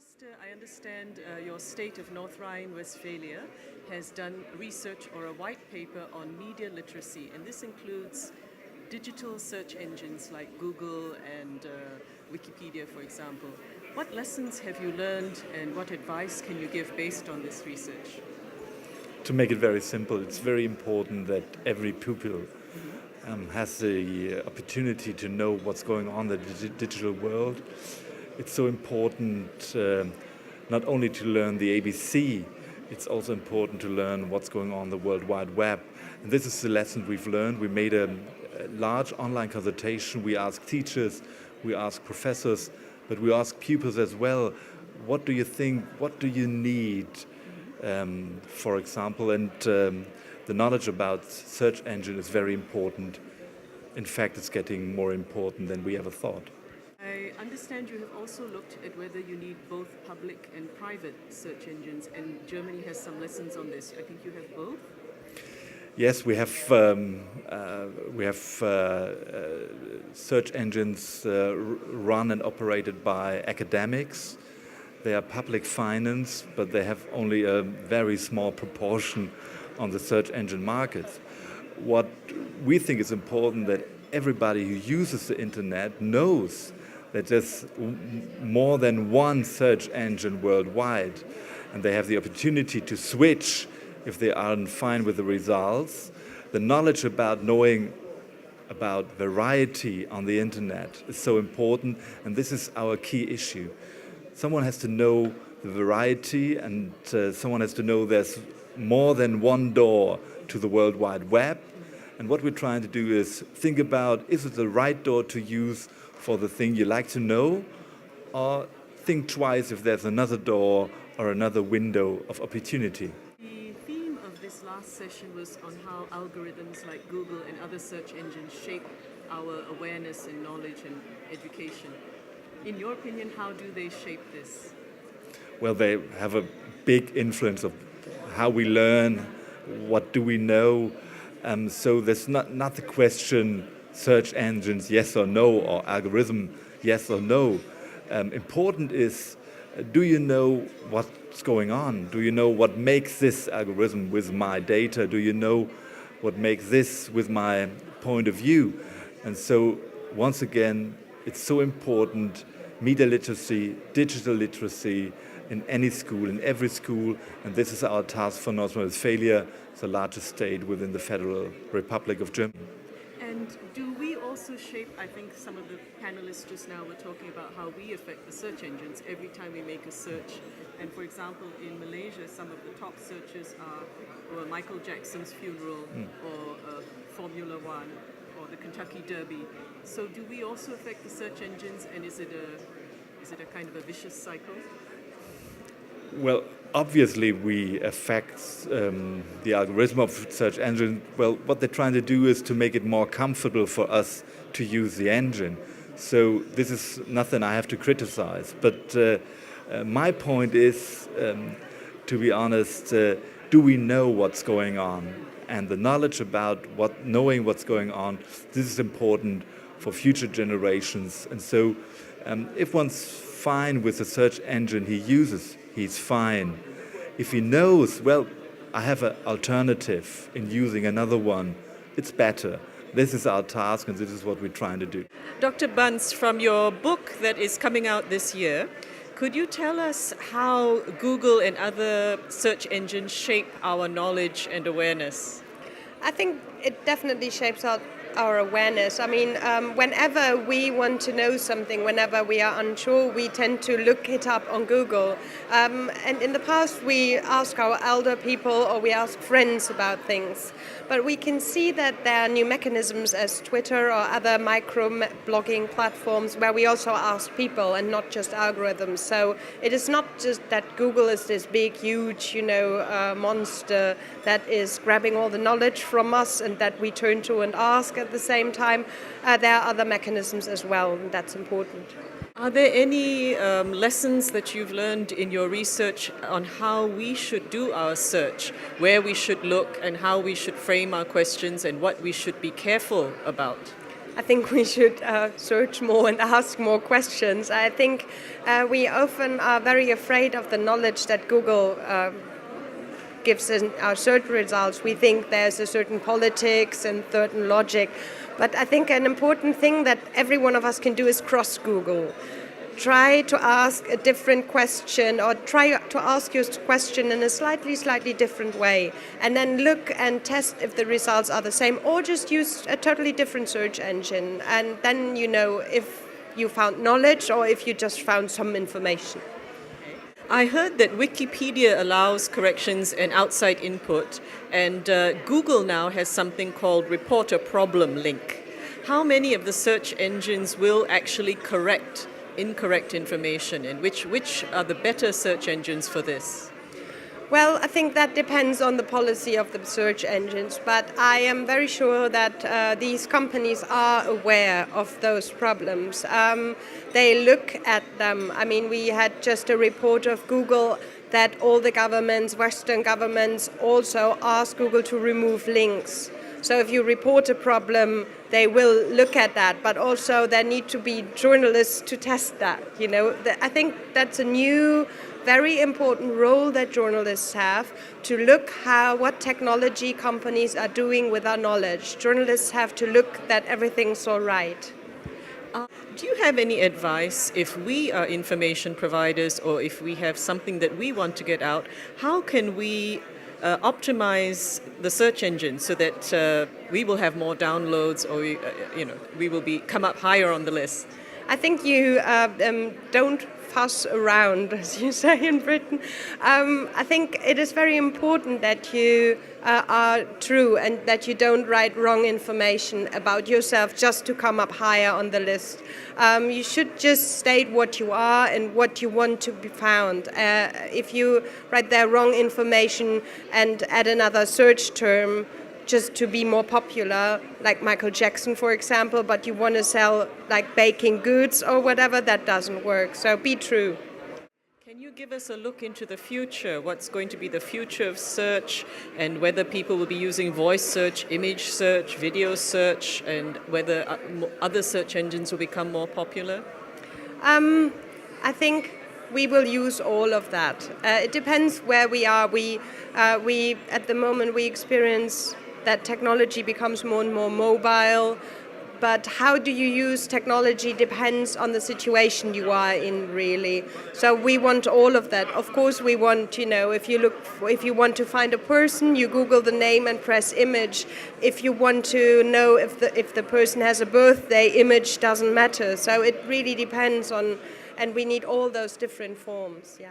Minister, I understand your state of North Rhine-Westphalia has done research or a white paper on media literacy, and this includes digital search engines like Google and Wikipedia, for example. What lessons have you learned and what advice can you give based on this research? To make it very simple, it's very important that every pupil has the opportunity to know what's going on in the digital world. It's so important not only to learn the ABC, it's also important to learn what's going on in the World Wide Web. And this is the lesson we've learned. We made a large online consultation. We asked teachers, we asked professors, but we asked pupils as well. What do you think? What do you need? For example, and the knowledge about search engine is very important. In fact, it's getting more important than we ever thought. I understand you have also looked at whether you need both public and private search engines, and Germany has some lessons on this. I think you have both. Yes, we have search engines run and operated by academics. They are public financed, but they have only a very small proportion on the search engine market. What we think is important that everybody who uses the internet knows that there's more than one search engine worldwide, and they have the opportunity to switch if they aren't fine with the results. The knowledge about knowing about variety on the internet is so important, and this is our key issue. Someone has to know the variety, and someone has to know there's more than one door to the World Wide Web. And what we're trying to do is think about, is it the right door to use for the thing you like to know, or think twice if there's another door or another window of opportunity. The theme of this last session was on how algorithms like Google and other search engines shape our awareness and knowledge and education. In your opinion, how do they shape this? Well, they have a big influence of how we learn, what do we know. So there's not the question, search engines, yes or no, or algorithm, yes or no. Important is, do you know what's going on? Do you know what makes this algorithm with my data? Do you know what makes this with my point of view? And so, once again, it's so important, media literacy, digital literacy in any school, in every school, and this is our task for North Rhine-Westphalia, the largest state within the Federal Republic of Germany. And do we also shape, I think some of the panelists just now were talking about how we affect the search engines every time we make a search. And for example, in Malaysia, some of the top searches are Michael Jackson's funeral or Formula One or the Kentucky Derby. So do we also affect the search engines, and is it a kind of a vicious cycle? Well, obviously we affect the algorithm of search engine. Well, what they're trying to do is to make it more comfortable for us to use the engine. So this is nothing I have to criticize. But my point is, to be honest, do we know what's going on? And the knowledge about knowing what's going on, this is important for future generations. And so if one's fine with the search engine he uses, he's fine. If he knows, well, I have an alternative in using another one, it's better. This is our task, and this is what we're trying to do. Dr. Bunce, from your book that is coming out this year, could you tell us how Google and other search engines shape our knowledge and awareness? I think it definitely shapes our awareness. I mean, whenever we want to know something, whenever we are unsure, we tend to look it up on Google. And in the past, we ask our elder people or we ask friends about things. But we can see that there are new mechanisms as Twitter or other micro-blogging platforms where we also ask people and not just algorithms. So it is not just that Google is this big, huge, monster that is grabbing all the knowledge from us and that we turn to and ask at the same time. There are other mechanisms as well, and that's important. Are there any lessons that you've learned in your research on how we should do our search, where we should look and how we should frame our questions and what we should be careful about? I think we should search more and ask more questions. I think we often are very afraid of the knowledge that Google gives us our search results. We think there's a certain politics and certain logic. But I think an important thing that every one of us can do is cross Google. Try to ask a different question, or try to ask your question in a slightly different way, and then look and test if the results are the same, or just use a totally different search engine, and then you know if you found knowledge or if you just found some information. I heard that Wikipedia allows corrections and outside input, and Google now has something called Report a Problem link. How many of the search engines will actually correct incorrect information, and which are the better search engines for this? Well, I think that depends on the policy of the search engines, but I am very sure that these companies are aware of those problems. They look at them. I mean, we had just a report of Google that all the governments, Western governments, also ask Google to remove links. So if you report a problem, they will look at that, but also there need to be journalists to test that. You know, I think that's a new, very important role that journalists have, to look what technology companies are doing with our knowledge. Journalists have to look that everything's all right. Do you have any advice if we are information providers, or if we have something that we want to get out? How can we optimize the search engine so that we will have more downloads, or we will come up higher on the list? I think you don't fuss around, as you say in Britain. I think it is very important that you are true and that you don't write wrong information about yourself just to come up higher on the list. You should just state what you are and what you want to be found. If you write there wrong information and add another search term just to be more popular, like Michael Jackson, for example, but you want to sell like baking goods or whatever, that doesn't work. So be true. Can you give us a look into the future? What's going to be the future of search, and whether people will be using voice search, image search, video search, and whether other search engines will become more popular? I think we will use all of that. It depends where we are. We at the moment we experience that technology becomes more and more mobile, but how do you use technology depends on the situation you are in, really. So we want all of that. Of course, we want, if you want to find a person, you Google the name and press image. If you want to know if the person has a birthday, image doesn't matter. So it really depends on, and we need all those different forms. Yeah.